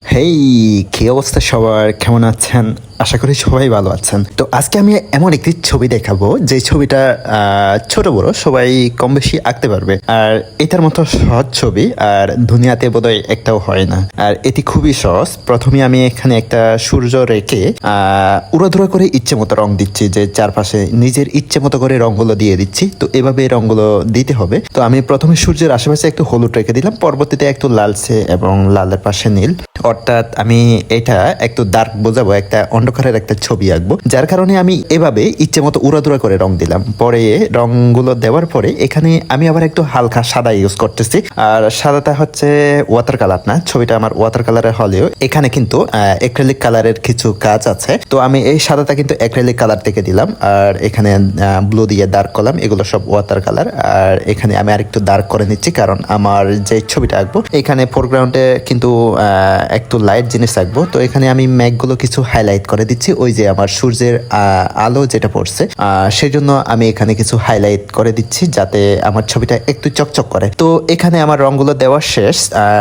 হেই, কি অবস্থা সবার? কেমন আছেন? আশা করি সবাই ভালো আছেন। তো আজকে আমি এমন একটি ছবি দেখাবো যে ছবিটা ছোট বড় সবাই কম বেশি আঁকতে পারবে। আর এটার মতো সহজ ছবি আর দুনিয়াতে বোধহয় একটাও হয় না। আর এটি খুবই সহজ। প্রথমে আমি এখানে একটা সূর্য রেখে উড়াধুরা করে ইচ্ছে মতো রং দিচ্ছি, যে চারপাশে নিজের ইচ্ছে মতো করে রংগুলো দিয়ে দিচ্ছি। তো এভাবে রংগুলো দিতে হবে। তো আমি প্রথমে সূর্যের আশেপাশে একটু হলুদ রেখে দিলাম, পরবর্তীতে একটু লালচে এবং লালের পাশে নীল। অর্থাৎ আমি এটা একটু ডার্ক বোঝাবো, একটা অন্ধকারের একটা ছবি আঁকবো, যার কারণে আমি এভাবে ইচ্ছে মতো উড়াদুরা করে রং দিলাম। পরে রংগুলো দেওয়ার পরে এখানে আমি আবার একটু হালকা সাদা ইউজ করতেছি। আর সাদাটা হচ্ছে ওয়াটার কালার না, ছবিটা আমার ওয়াটার কালারের হলেও এখানে কিন্তু অ্যাক্রিলিক কালারের কিছু কাজ আছে। তো আমি এই সাদাটা কিন্তু অ্যাক্রিলিক কালার থেকে দিলাম, আর এখানে ব্লু দিয়ে ডার্ক করলাম। এগুলো সব ওয়াটার কালার। আর এখানে আমি আরেকটু ডার্ক করে নিচ্ছি, কারণ আমার যে ছবিটা আঁকবো এখানে ফোরগ্রাউন্ডে কিন্তু একটু লাইট জিনিস আঁকবো। তো এখানে আমি ম্যাঘগুলো কিছু হাইলাইট করে দিচ্ছি, ওই যে আমার সূর্যের আলো যেটা পড়ছে সেই জন্য আমি এখানে কিছু হাইলাইট করে দিচ্ছি, যাতে আমার ছবিটা একটু চকচক করে। তো এখানে আমার রংগুলো দেওয়া শেষ।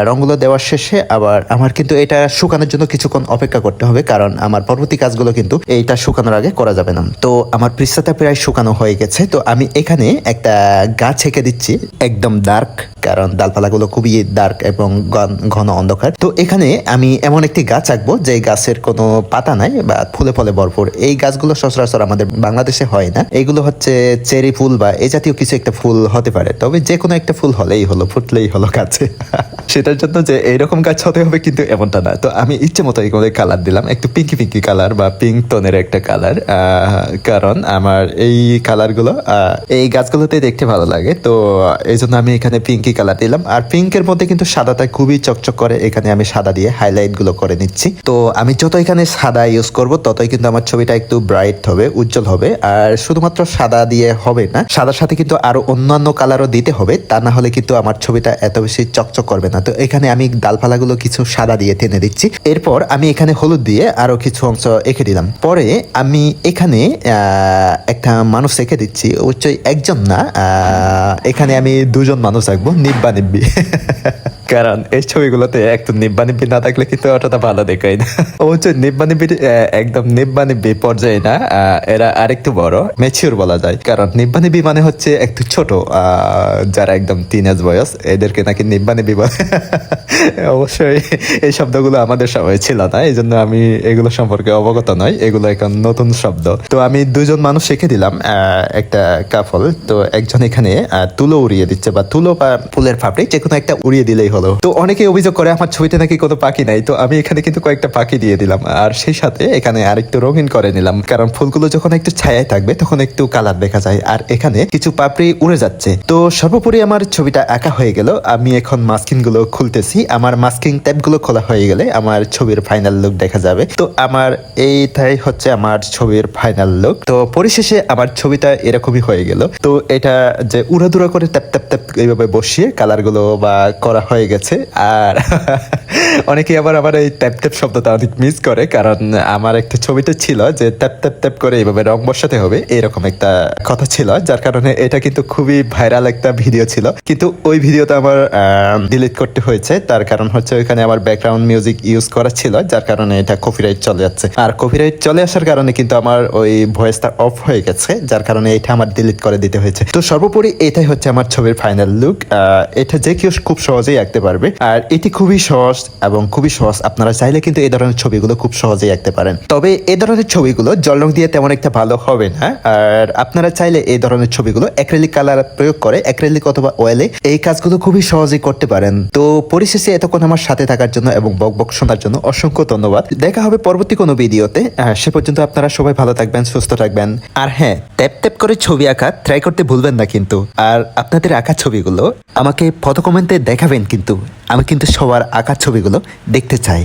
রংগুলো দেওয়ার শেষে আবার আমার কিন্তু এটা শুকানোর জন্য কিছুক্ষণ অপেক্ষা করতে হবে, কারণ আমার পরবর্তী কাজগুলো কিন্তু এইটা শুকানোর আগে করা যাবে না। তো আমার পৃষ্ঠাটা প্রায় শুকানো হয়ে গেছে। তো আমি এখানে একটা গাছ এঁকে দিচ্ছি, একদম ডার্ক, কারণ ডালপালাগুলো খুবই ডার্ক এবং ঘন অন্ধকার। তো এখানে আমি এমন একটি গাছ আঁকবো যে গাছের কোনো পাতা নাই বা ফুলে ফলে ভরপুর। এই গাছগুলো সচরাচর আমাদের বাংলাদেশে হয় না। এইগুলো হচ্ছে চেরি ফুল বা এই জাতীয় কিছু একটা ফুল হতে পারে, তবে যে কোনো একটা ফুল হলেই হলো, ফুটলেই হলো গাছে। সেটার জন্য যে এইরকম গাছ হতে হবে কিন্তু এমনটা না। তো আমি ইচ্ছে মতো এই কালার দিলাম, একটু পিঙ্কি পিঙ্কি কালার বা পিঙ্ক টোনের একটা কালার, কারণ আমার এই কালারগুলো এই গাছগুলোতে দেখতে ভালো লাগে। তো এই জন্য আমি এখানে পিঙ্কি কালার দিলাম। আর পিঙ্কের মধ্যে কিন্তু সাদাটা খুবই চকচক করে, এখানে আমি সাদা দিয়ে হাইলাইট গুলো করে নিচ্ছি। তো আমি যত এখানে সাদা ইউজ করব ততই কিন্তু আমার ছবিটা একটু ব্রাইট হবে, উজ্জ্বল হবে। আর শুধুমাত্র সাদা দিয়ে হবে না, সাদার সাথে কিন্তু আরো অন্যান্য কালারও দিতে হবে, তা না হলে কিন্তু আমার ছবিটা এত বেশি চকচক করবে না। তো এখানে আমি ডালপালাগুলো কিছু সাদা দিয়ে টেনে দিচ্ছি। এরপর আমি এখানে হলুদ দিয়ে আরো কিছু অংশ এঁকে দিলাম। পরে আমি এখানে একটা মানুষ এঁকে দিচ্ছি, অবশ্যই একজন না, এখানে আমি দুজন মানুষ আঁকবো, নিব্বা নিব্বি। কারণ এই ছবিগুলোতে একটু নিব্বা নিব্বি না থাকলে কিন্তু অতটা ভালো দেখায় না। অবশ্যই নিব্বা নিব্বি একদম নিব্বা নিব্বি পর্যায়ে না, এরা আরেকটু বড়, ম্যাচিউর বলা যায়। কারণ নিব্বা নিব্বি মানে হচ্ছে একটু ছোট, যারা একদম টিনেজ বয়স এদেরকে নাকি নিব্বা নিব্বি বলে। অবশ্যই এই শব্দগুলো আমাদের সময় ছিল না, এই জন্য আমি এগুলো সম্পর্কে অবগত নই, এগুলো এখন নতুন শব্দ। তো আমি দুজন মানুষ শিখে দিলাম, একটা কাপল। তো একজন এখানে তুলো উড়িয়ে দিচ্ছে, বা তুলো বা ফুলের ফাপড়ি যে কোনো একটা উড়িয়ে দিলেই হলো। তো অনেকে অভিযোগ করে আমার ছবিতে নাকি কোনো পাখি নাই, তো আমি এখানে কিন্তু কয়েকটা পাখি দিয়ে দিলাম। আর সেই সাথে এখানে আরেকটু রঙিন করে নিলাম, কারণ ফুলগুলো যখন একটু ছায়ায় থাকবে তখন একটু কালার দেখা যায়। আর এখানে কিছু পাপড়ি উড়ে যাচ্ছে। তো সর্বোপরি আমার ছবিটা আঁকা হয়ে গেল। আমি এখন মাস্কিং গুলো খুলতেছি। আমার মাস্কিং ট্যাব গুলো খোলা হয়ে গেলে আমার ছবির ফাইনাল লুক দেখা যাবে। তো আমার এইটাই হচ্ছে আমার ছবির ফাইনাল লুক। তো পরিশেষে আমার ছবিটা এরকমই হয়ে গেল। তো এটা যে উড়াদুরা করে ট্যাপ ট্যাপ ট্যাপ এইভাবে বসিয়ে কালার গুলো বা করা হয়ে গেছে। আর অনেকে আবার আমার এই ট্যাপ ট্যাপ শব্দটা অনেক মিস করে, কারণ আমার একটা ছবিতে ছিল যে ট্যাপ ট্যাপ ট্যাপ করে এইভাবে রং বসাতে হবে, এরকম একটা কথা ছিল, যার কারণে এটা কিন্তু খুবই ভাইরাল একটা ভিডিও ছিল। কিন্তু ওই ভিডিওটা আমার ডিলিট করতে হয়েছে, তার কারণ হচ্ছে ওইখানে আমার ব্যাকগ্রাউন্ড মিউজিক ইউজ করা ছিল, যার কারণে এটা কপিরাইট চলে যাচ্ছে। আর কপিরাইট চলে আসার কারণে কিন্তু আমার ওই ভয়েসটা অফ হয়ে গেছে, যার কারণে এটা আমার ডিলিট করে দিতে হয়েছে। তো সর্বোপরি এটাই হচ্ছে আমার ছবির ফাইনাল লুক। এটা যে কেউ খুব সহজেই আঁকতে পারবে, আর এটি খুবই সহজ এবং খুবই সহজ। আপনারা চাইলে কিন্তু এই ধরনের ছবিগুলো খুব সহজেই আঁকতে পারেন, তবে এই ধরনের ছবিগুলো জল রং দিয়ে তেমন একটা ভালো হবে না। আর আপনারা চাইলে এই ধরনের ছবিগুলো অ্যাক্রিলিক কালার প্রয়োগ করে, অ্যাক্রিলিক অথবা ওয়েলে এই কাজগুলো খুবই সহজেই করতে পারেন। তো পরিশেষে এতক্ষণ আমার সাথে থাকার জন্য এবং বক বক শোনার জন্য অসংখ্য ধন্যবাদ। দেখা হবে পরবর্তী কোনো ভিডিওতে। সে পর্যন্ত আপনারা সবাই ভালো থাকবেন, সুস্থ থাকবেন। আর হ্যাঁ, ট্যাপ ট্যাপ করে ছবি আঁকা ট্রাই করতে ভুলবেন না কিন্তু। আর আপনাদের আঁকা ছবিগুলো আমাকে ফটো কমেন্টে দেখাবেন কিন্তু। আমি কিন্তু সবার আঁকা ছবিগুলো দেখতে চাই।